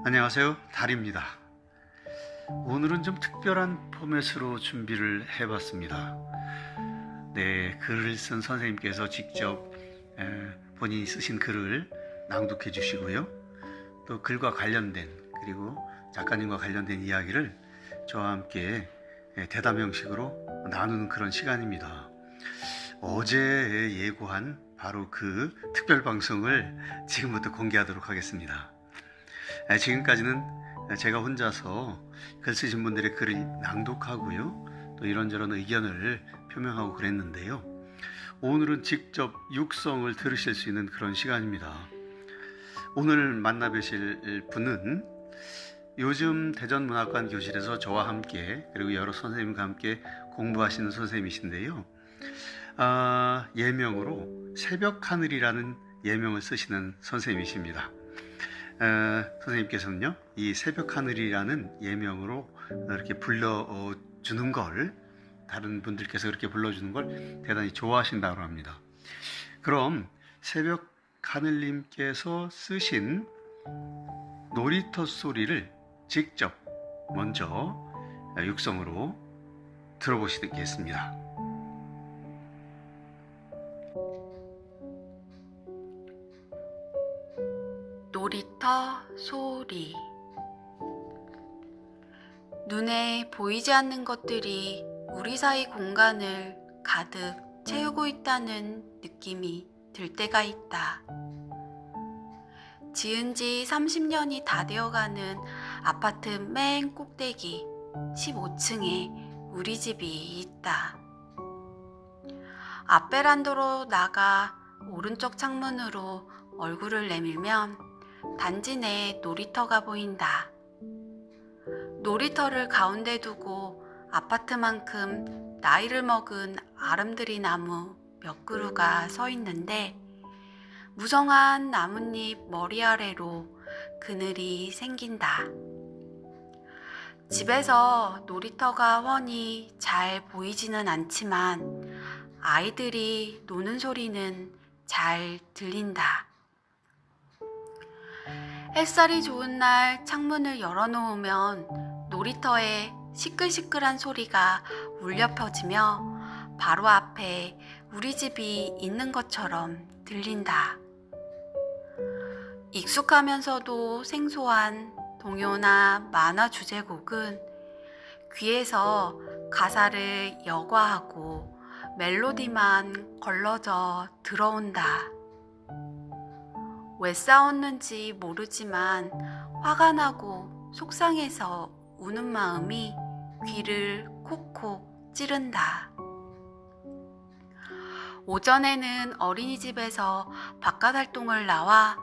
안녕하세요, 달입니다. 오늘은 좀 특별한 포맷으로 준비를 해봤습니다. 네, 글을 쓴 선생님께서 직접 본인이 쓰신 글을 낭독해 주시고요. 또 글과 관련된, 그리고 작가님과 관련된 이야기를 저와 함께 대담 형식으로 나누는 그런 시간입니다. 어제 예고한 바로 그 특별 방송을 지금부터 공개하도록 하겠습니다. 지금까지는 제가 혼자서 글 쓰신 분들의 글을 낭독하고요, 또 이런저런 의견을 표명하고 그랬는데요. 오늘은 직접 육성을 들으실 수 있는 그런 시간입니다. 오늘 만나 뵈실 분은 요즘 대전문학관 교실에서 저와 함께, 그리고 여러 선생님과 함께 공부하시는 선생님이신데요. 예명으로 새벽하늘이라는 예명을 쓰시는 선생님이십니다. 선생님께서는요, 이 새벽하늘이라는 예명으로 이렇게 불러주는 걸, 다른 분들께서 그렇게 불러주는 걸 대단히 좋아하신다고 합니다. 그럼 새벽하늘님께서 쓰신 놀이터 소리를 직접 먼저 육성으로 들어보시겠습니다. 놀이터 소리. 눈에 보이지 않는 것들이 우리 사이 공간을 가득 채우고 있다는 느낌이 들 때가 있다. 지은 지 30년이 다 되어가는 아파트 맨 꼭대기 15층에 우리 집이 있다. 앞베란다로 나가 오른쪽 창문으로 얼굴을 내밀면 단지 내 놀이터가 보인다. 놀이터를 가운데 두고 아파트만큼 나이를 먹은 아름드리 나무 몇 그루가 서 있는데 무성한 나뭇잎 머리 아래로 그늘이 생긴다. 집에서 놀이터가 훤히 잘 보이지는 않지만 아이들이 노는 소리는 잘 들린다. 햇살이 좋은 날 창문을 열어놓으면 놀이터에 시끌시끌한 소리가 울려 퍼지며 바로 앞에 우리 집이 있는 것처럼 들린다. 익숙하면서도 생소한 동요나 만화 주제곡은 귀에서 가사를 여과하고 멜로디만 걸러져 들어온다. 왜 싸웠는지 모르지만 화가 나고 속상해서 우는 마음이 귀를 콕콕 찌른다. 오전에는 어린이집에서 바깥 활동을 나와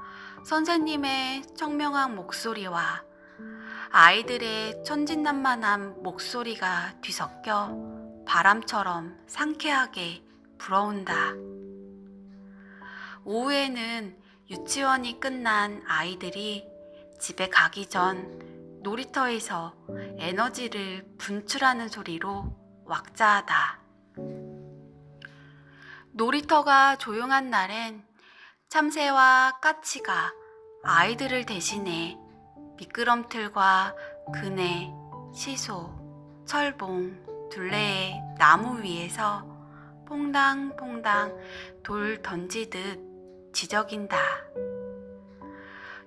선생님의 청명한 목소리와 아이들의 천진난만한 목소리가 뒤섞여 바람처럼 상쾌하게 불어온다. 오후에는 유치원이 끝난 아이들이 집에 가기 전 놀이터에서 에너지를 분출하는 소리로 왁자하다. 놀이터가 조용한 날엔 참새와 까치가 아이들을 대신해 미끄럼틀과 그네, 시소, 철봉, 둘레의 나무 위에서 퐁당퐁당 돌 던지듯 지저긴다.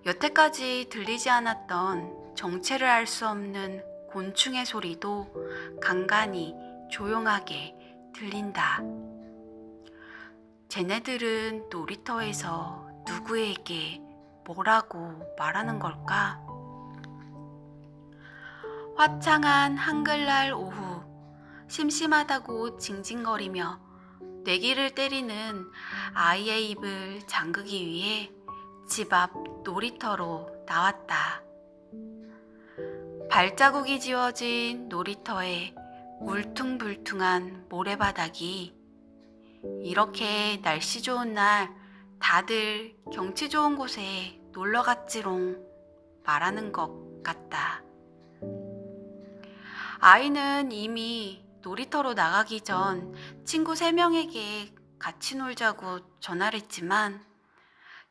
여태까지 들리지 않았던 정체를 알 수 없는 곤충의 소리도 간간히 조용하게 들린다. 쟤네들은 놀이터에서 누구에게 뭐라고 말하는 걸까? 화창한 한글날 오후, 심심하다고 징징거리며 뇌기를 때리는 아이의 입을 잠그기 위해 집 앞 놀이터로 나왔다. 발자국이 지워진 놀이터에 울퉁불퉁한 모래바닥이 이렇게 날씨 좋은 날 다들 경치 좋은 곳에 놀러 갔지롱 말하는 것 같다. 아이는 이미 놀이터로 나가기 전 친구 3명에게 같이 놀자고 전화를 했지만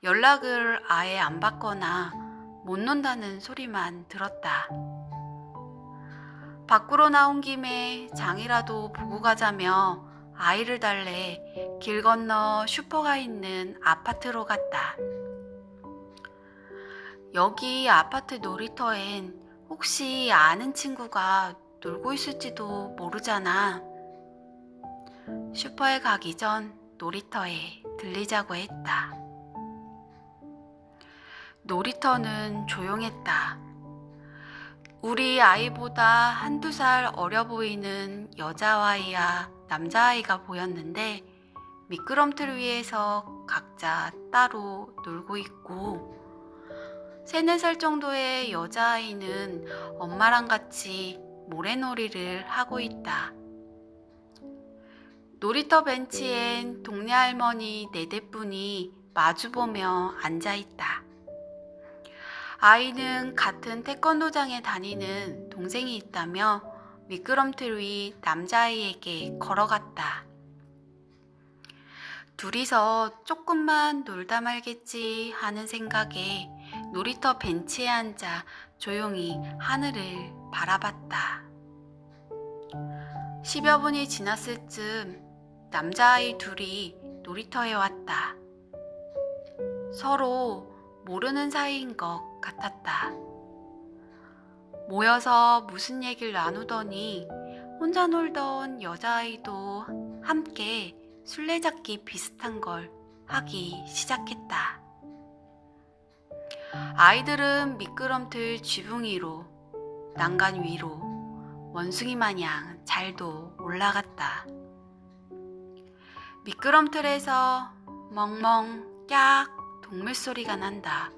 연락을 아예 안 받거나 못 논다는 소리만 들었다. 밖으로 나온 김에 장이라도 보고 가자며 아이를 달래 길 건너 슈퍼가 있는 아파트로 갔다. 여기 아파트 놀이터엔 혹시 아는 친구가 놀고 있을지도 모르잖아. 슈퍼에 가기 전 놀이터에 들리자고 했다. 놀이터는 조용했다. 우리 아이보다 한두 살 어려 보이는 여자아이야 남자아이가 보였는데 미끄럼틀 위에서 각자 따로 놀고 있고 3, 4살 정도의 여자아이는 엄마랑 같이 모래놀이를 하고 있다. 놀이터 벤치엔 동네 할머니 4대뿐이 마주보며 앉아있다. 아이는 같은 태권도장에 다니는 동생이 있다며 미끄럼틀 위 남자아이에게 걸어갔다. 둘이서 조금만 놀다 말겠지 하는 생각에 놀이터 벤치에 앉아 조용히 하늘을 바라봤다. 10여 분이 지났을 즈음 남자아이 둘이 놀이터에 왔다. 서로 모르는 사이인 것 같았다. 모여서 무슨 얘기를 나누더니 혼자 놀던 여자아이도 함께 술래잡기 비슷한 걸 하기 시작했다. 아이들은 미끄럼틀 지붕 위로, 난간 위로 원숭이 마냥 잘도 올라갔다. 미끄럼틀에서 멍멍 깍 동물 소리가 난다.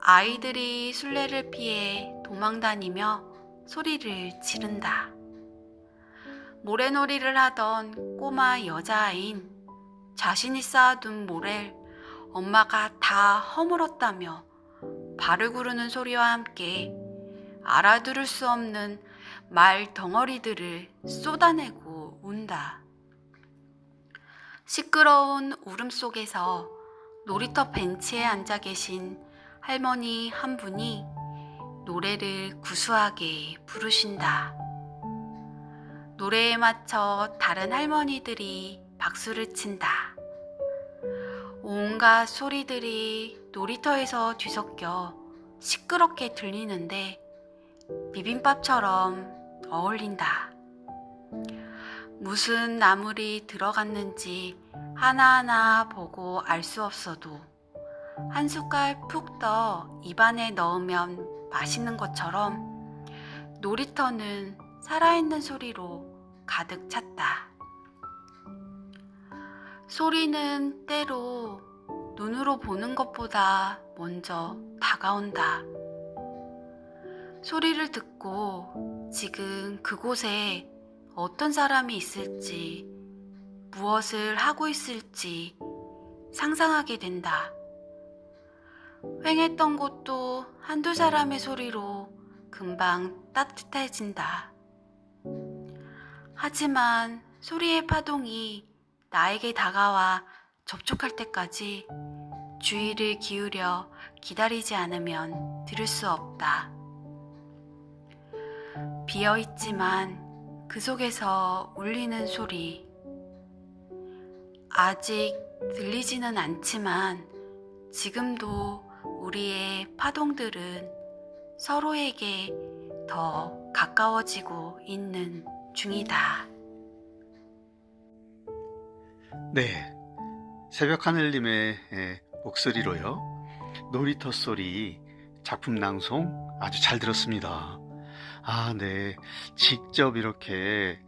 아이들이 술래를 피해 도망다니며 소리를 지른다. 모래놀이를 하던 꼬마 여자아이인 자신이 쌓아둔 모래를 엄마가 다 허물었다며 발을 구르는 소리와 함께 알아들을 수 없는 말 덩어리들을 쏟아내고 운다. 시끄러운 울음 속에서 놀이터 벤치에 앉아 계신 할머니 한 분이 노래를 구수하게 부르신다. 노래에 맞춰 다른 할머니들이 박수를 친다. 온갖 소리들이 놀이터에서 뒤섞여 시끄럽게 들리는데 비빔밥처럼 어울린다. 무슨 나물이 들어갔는지 하나하나 보고 알 수 없어도 한 숟갈 푹 떠 입안에 넣으면 맛있는 것처럼 놀이터는 살아있는 소리로 가득 찼다. 소리는 때로 눈으로 보는 것보다 먼저 다가온다. 소리를 듣고 지금 그곳에 어떤 사람이 있을지, 무엇을 하고 있을지 상상하게 된다. 횡했던 곳도 한두 사람의 소리로 금방 따뜻해진다. 하지만 소리의 파동이 나에게 다가와 접촉할 때까지 주의를 기울여 기다리지 않으면 들을 수 없다. 비어있지만 그 속에서 울리는 소리. 아직 들리지는 않지만 지금도 우리의 파동들은 서로에게 더 가까워지고 있는 중이다. 네, 새벽 하늘님의 목소리로요. 놀이터 소리 작품 낭송 아주 잘 들었습니다. 아, 네, 직접 이렇게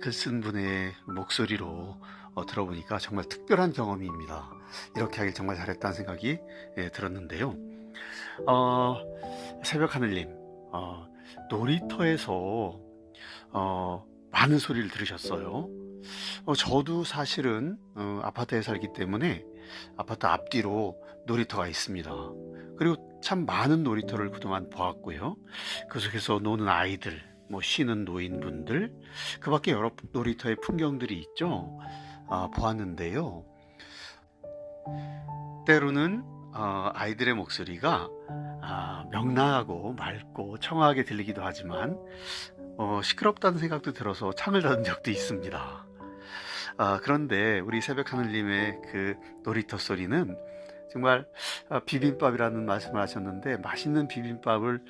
글 쓴 분의 목소리로 들어보니까 정말 특별한 경험입니다. 이렇게 하길 정말 잘했다는 생각이 들었는데요. 새벽 하늘님, 놀이터에서 많은 소리를 들으셨어요. 저도 사실은 아파트에 살기 때문에 아파트 앞뒤로 놀이터가 있습니다. 그리고 참 많은 놀이터를 그동안 보았고요. 그 속에서 노는 아이들, 쉬는 노인분들, 그 밖에 여러 놀이터의 풍경들이 있죠. 보았는데요. 때로는 아이들의 목소리가 명랑하고 맑고 청아하게 들리기도 하지만 시끄럽다는 생각도 들어서 창을 닫은 적도 있습니다. 그런데 우리 새벽 하늘님의 그 놀이터 소리는 정말 비빔밥이라는 말씀을 하셨는데, 맛있는 비빔밥을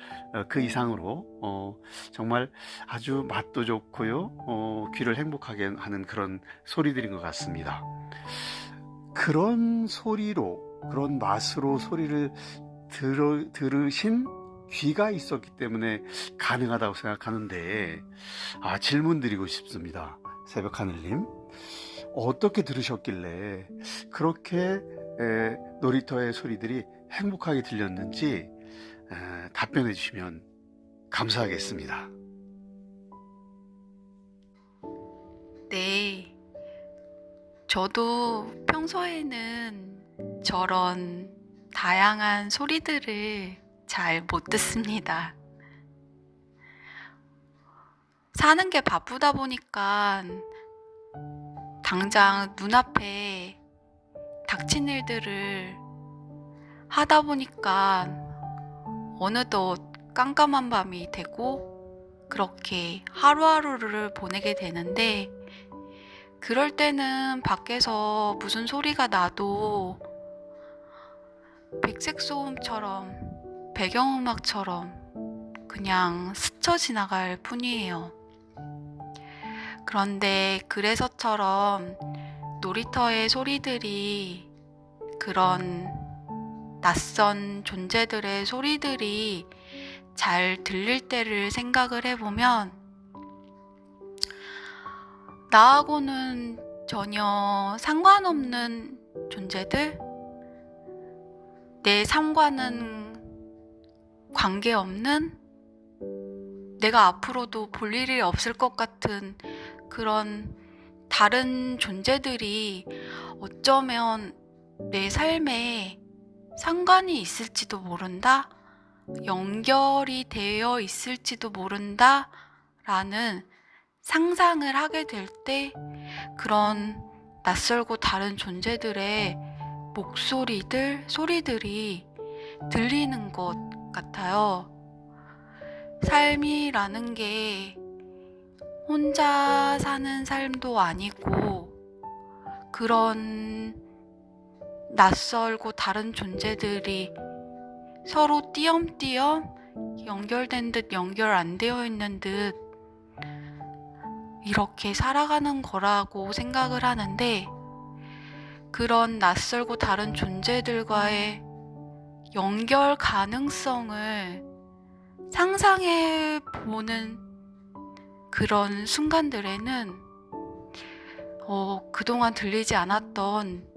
그 이상으로 정말 아주 맛도 좋고요, 귀를 행복하게 하는 그런 소리들인 것 같습니다. 그런 소리로, 그런 맛으로 소리를 들으신 귀가 있었기 때문에 가능하다고 생각하는데, 질문 드리고 싶습니다. 새벽 하늘님, 어떻게 들으셨길래 그렇게 놀이터의 소리들이 행복하게 들렸는지 답변해 주시면 감사하겠습니다. 네, 저도 평소에는 저런 다양한 소리들을 잘 못 듣습니다. 사는 게 바쁘다 보니까 당장 눈앞에 닥친 일들을 하다 보니까 어느덧 깜깜한 밤이 되고 그렇게 하루하루를 보내게 되는데, 그럴 때는 밖에서 무슨 소리가 나도 백색 소음처럼, 배경음악처럼 그냥 스쳐 지나갈 뿐이에요. 그런데 그래서처럼 놀이터의 소리들이, 그런 낯선 존재들의 소리들이 잘 들릴 때를 생각을 해보면, 나하고는 전혀 상관없는 존재들, 내 삶과는 관계없는, 내가 앞으로도 볼 일이 없을 것 같은 그런 다른 존재들이 어쩌면 내 삶에 상관이 있을지도 모른다, 연결이 되어 있을지도 모른다 라는 상상을 하게 될 때, 그런 낯설고 다른 존재들의 목소리들, 소리들이 들리는 것 같아요. 삶이라는 게 혼자 사는 삶도 아니고, 그런 낯설고 다른 존재들이 서로 띄엄띄엄 연결된 듯 연결 안 되어 있는 듯 이렇게 살아가는 거라고 생각을 하는데, 그런 낯설고 다른 존재들과의 연결 가능성을 상상해 보는 그런 순간들에는 그동안 들리지 않았던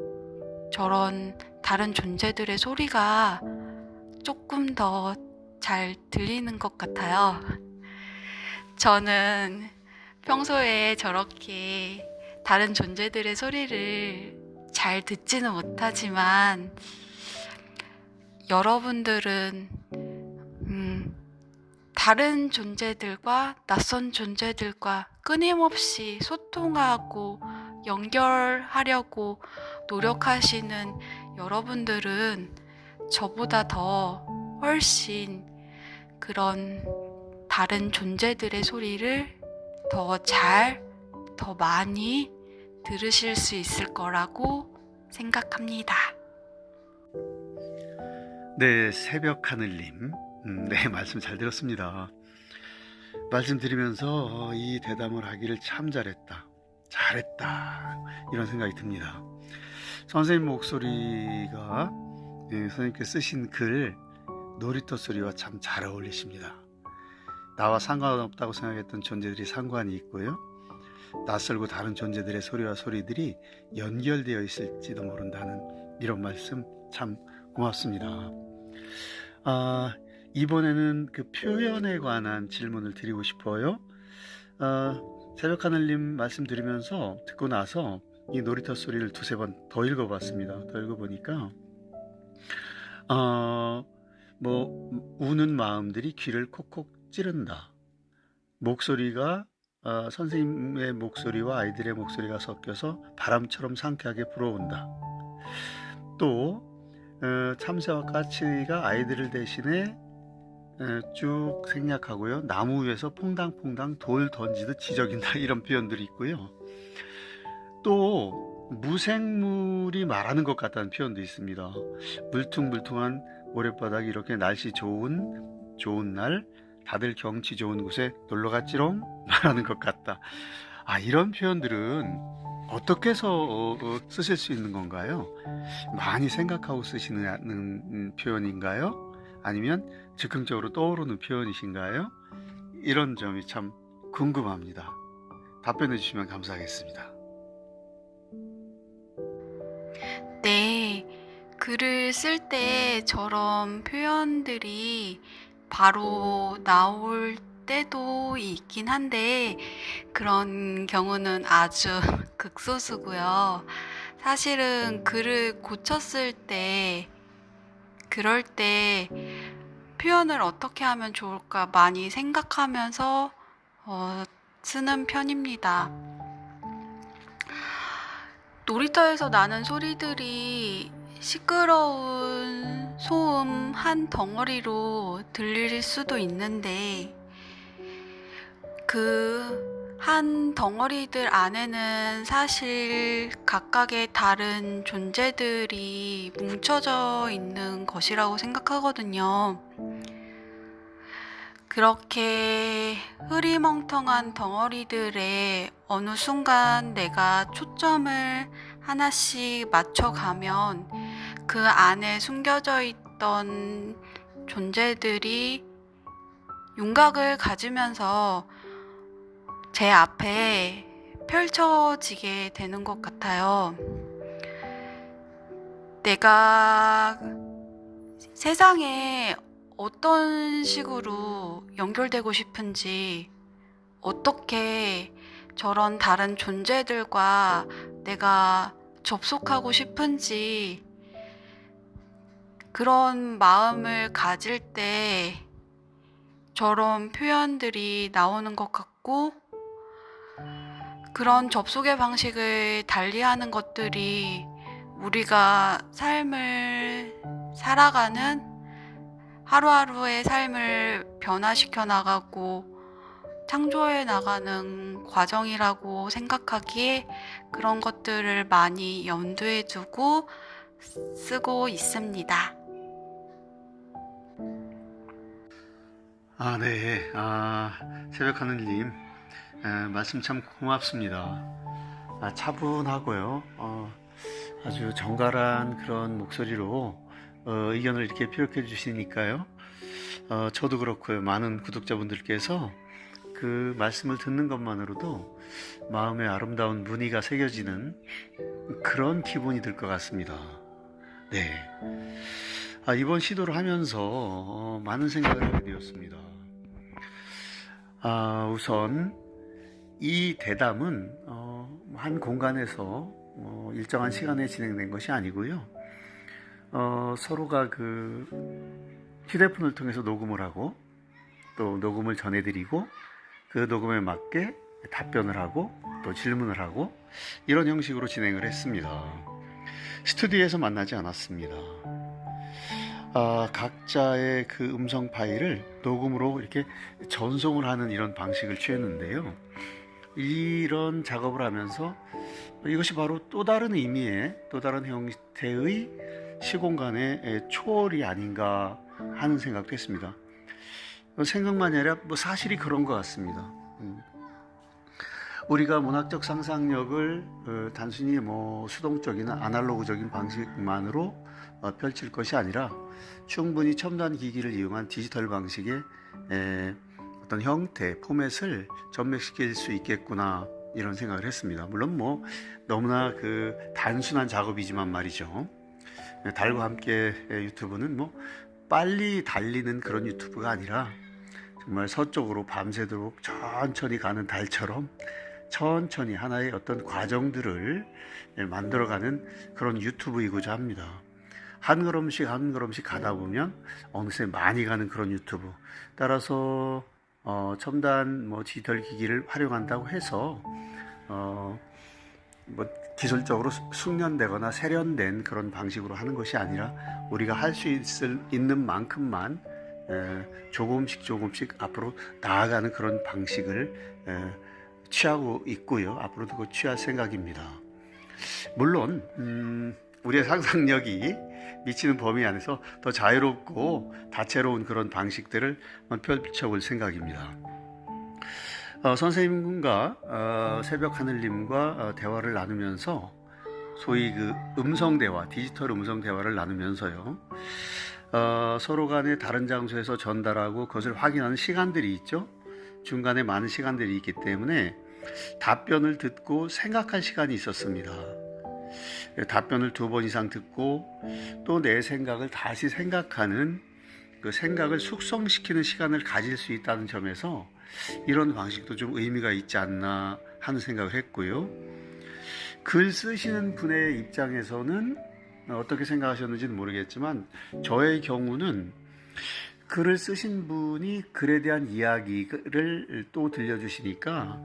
저런 다른 존재들의 소리가 조금 더 잘 들리는 것 같아요. 저는 평소에 저렇게 다른 존재들의 소리를 잘 듣지는 못하지만, 여러분들은 다른 존재들과, 낯선 존재들과 끊임없이 소통하고 연결하려고 노력하시는 여러분들은 저보다 더 훨씬 그런 다른 존재들의 소리를 더 잘, 더 많이 들으실 수 있을 거라고 생각합니다. 네, 새벽 하늘님, 네, 말씀 잘 들었습니다. 말씀 드리면서 이 대담을 하기를 참 잘했다, 이런 생각이 듭니다. 선생님 목소리가, 선생님께 쓰신 글, 놀이터 소리와 참 잘 어울리십니다. 나와 상관없다고 생각했던 존재들이 상관이 있고요, 낯설고 다른 존재들의 소리와 소리들이 연결되어 있을지도 모른다는 이런 말씀 참 고맙습니다. 이번에는 그 표현에 관한 질문을 드리고 싶어요. 새벽 하늘님 말씀 드리면서 듣고 나서 이 놀이터 소리를 두세 번 더 읽어봤습니다. 더 읽어보니까 우는 마음들이 귀를 콕콕 찌른다. 목소리가 선생님의 목소리와 아이들의 목소리가 섞여서 바람처럼 상쾌하게 불어온다. 또 참새와 까치가 아이들을 대신해 쭉 생략하고요. 나무 위에서 퐁당퐁당 돌 던지듯 지저귀다 이런 표현들이 있고요. 또 무생물이 말하는 것 같다는 표현도 있습니다. 물퉁물퉁한 모래바닥이 이렇게 날씨 좋은 날 다들 경치 좋은 곳에 놀러 갔지롱 말하는 것 같다. 이런 표현들은 어떻게 해서 쓰실 수 있는 건가요? 많이 생각하고 쓰시는 표현인가요? 아니면 즉흥적으로 떠오르는 표현이신가요? 이런 점이 참 궁금합니다. 답변해 주시면 감사하겠습니다. 네, 글을 쓸 때 저런 표현들이 바로 나올 때도 있긴 한데 그런 경우는 아주 극소수고요. 사실은 글을 고쳤을 때 그럴 때 표현을 어떻게 하면 좋을까 많이 생각하면서 쓰는 편입니다. 놀이터에서 나는 소리들이 시끄러운 소음 한 덩어리로 들릴 수도 있는데 그 한 덩어리들 안에는 사실 각각의 다른 존재들이 뭉쳐져 있는 것이라고 생각하거든요. 그렇게 흐리멍텅한 덩어리들에 어느 순간 내가 초점을 하나씩 맞춰가면 그 안에 숨겨져 있던 존재들이 윤곽을 가지면서 제 앞에 펼쳐지게 되는 것 같아요. 내가 세상에 어떤 식으로 연결되고 싶은지, 어떻게 저런 다른 존재들과 내가 접속하고 싶은지, 그런 마음을 가질 때 저런 표현들이 나오는 것 같고, 그런 접속의 방식을 달리하는 것들이 우리가 삶을 살아가는 하루하루의 삶을 변화시켜 나가고 창조해 나가는 과정이라고 생각하기에 그런 것들을 많이 염두에 두고 쓰고 있습니다. 네. 새벽하늘님, 말씀 참 고맙습니다. 차분하고요. 아주 정갈한 그런 목소리로 의견을 이렇게 피력해 주시니까요. 저도 그렇고요. 많은 구독자분들께서 그 말씀을 듣는 것만으로도 마음에 아름다운 무늬가 새겨지는 그런 기분이 들 것 같습니다. 네. 이번 시도를 하면서 많은 생각을 하게 되었습니다. 우선 이 대담은 한 공간에서 일정한 시간에 진행된 것이 아니고요. 서로가 그 휴대폰을 통해서 녹음을 하고 또 녹음을 전해드리고 그 녹음에 맞게 답변을 하고 또 질문을 하고 이런 형식으로 진행을 했습니다. 스튜디오에서 만나지 않았습니다. 각자의 그 음성 파일을 녹음으로 이렇게 전송을 하는 이런 방식을 취했는데요. 이런 작업을 하면서 이것이 바로 또 다른 의미의 또 다른 형태의 시공간의 초월이 아닌가 하는 생각도 했습니다. 생각만이 아니라 사실이 그런 것 같습니다. 우리가 문학적 상상력을 단순히 수동적이나 아날로그적인 방식만으로 펼칠 것이 아니라 충분히 첨단 기기를 이용한 디지털 방식의 어떤 형태, 포맷을 접목시킬 수 있겠구나 이런 생각을 했습니다. 물론 너무나 그 단순한 작업이지만 말이죠. 달과 함께 유튜브는 빨리 달리는 그런 유튜브가 아니라 정말 서쪽으로 밤새도록 천천히 가는 달처럼 천천히 하나의 어떤 과정들을 만들어가는 그런 유튜브이고자 합니다. 한 걸음씩 한 걸음씩 가다 보면 어느새 많이 가는 그런 유튜브. 따라서 첨단 디지털 기기를 활용한다고 해서 기술적으로 숙련되거나 세련된 그런 방식으로 하는 것이 아니라 우리가 할 수 있는 만큼만 조금씩 앞으로 나아가는 그런 방식을 취하고 있고요. 앞으로도 그 취할 생각입니다. 물론 우리의 상상력이 미치는 범위 안에서 더 자유롭고 다채로운 그런 방식들을 펼쳐볼 생각입니다. 선생님과 새벽 하늘님과 대화를 나누면서 소위 그 음성 대화, 디지털 음성 대화를 나누면서요. 서로 간에 다른 장소에서 전달하고 그것을 확인하는 시간들이 있죠. 중간에 많은 시간들이 있기 때문에 답변을 듣고 생각할 시간이 있었습니다. 답변을 2번 이상 듣고 또 내 생각을 다시 생각하는 그 생각을 숙성시키는 시간을 가질 수 있다는 점에서 이런 방식도 좀 의미가 있지 않나 하는 생각을 했고요. 글 쓰시는 분의 입장에서는 어떻게 생각하셨는지는 모르겠지만 저의 경우는 글을 쓰신 분이 글에 대한 이야기를 또 들려주시니까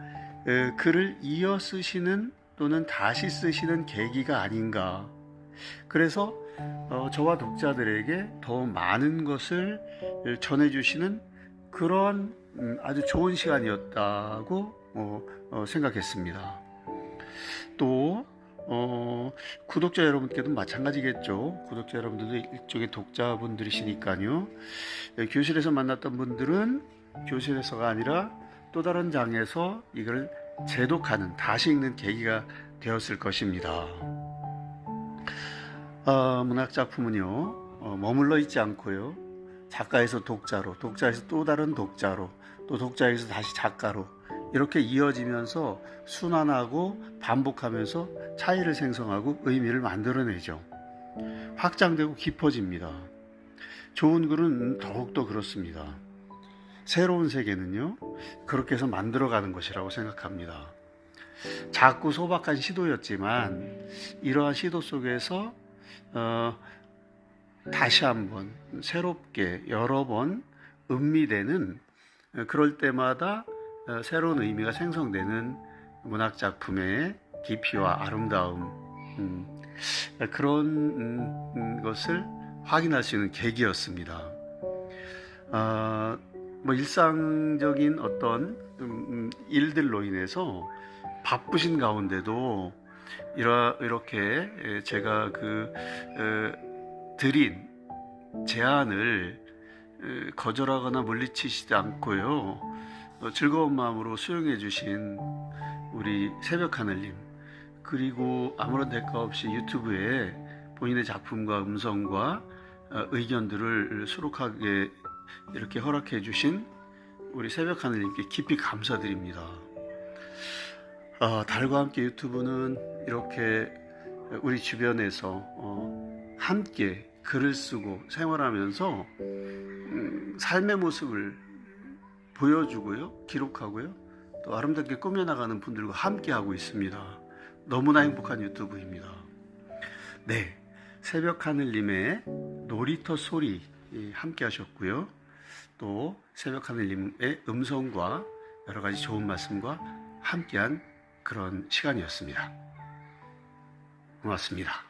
글을 이어 쓰시는 또는 다시 쓰시는 계기가 아닌가. 그래서 저와 독자들에게 더 많은 것을 전해주시는 그런 아주 좋은 시간이었다고 생각했습니다. 또 구독자 여러분께도 마찬가지겠죠. 구독자 여러분들도 일종의 독자분들이시니까요. 교실에서 만났던 분들은 교실에서가 아니라 또 다른 장에서 이걸 재독하는, 다시 읽는 계기가 되었을 것입니다. 문학작품은요, 머물러 있지 않고요, 작가에서 독자로, 독자에서 또 다른 독자로, 또 독자에서 다시 작가로 이렇게 이어지면서 순환하고 반복하면서 차이를 생성하고 의미를 만들어내죠. 확장되고 깊어집니다. 좋은 글은 더욱더 그렇습니다. 새로운 세계는요, 그렇게 해서 만들어가는 것이라고 생각합니다. 작고 소박한 시도였지만 이러한 시도 속에서 다시 한번 새롭게 여러 번 음미되는, 그럴 때마다 새로운 의미가 생성되는 문학작품의 깊이와 아름다움, 그런 것을 확인할 수 있는 계기였습니다. 일상적인 어떤 일들로 인해서 바쁘신 가운데도 이렇게 제가 드린 제안을 거절하거나 물리치시지 않고요, 즐거운 마음으로 수용해 주신 우리 새벽하늘님, 그리고 아무런 대가 없이 유튜브에 본인의 작품과 음성과 의견들을 수록하게 이렇게 허락해 주신 우리 새벽하늘님께 깊이 감사드립니다. 달과 함께 유튜브는 이렇게 우리 주변에서 함께 글을 쓰고 생활하면서 삶의 모습을 보여주고요, 기록하고요, 또 아름답게 꾸며나가는 분들과 함께 하고 있습니다. 너무나 행복한 유튜브입니다. 네, 새벽하늘님의 놀이터 소리 함께 하셨고요, 또 새벽하늘님의 음성과 여러 가지 좋은 말씀과 함께한 그런 시간이었습니다. 고맙습니다.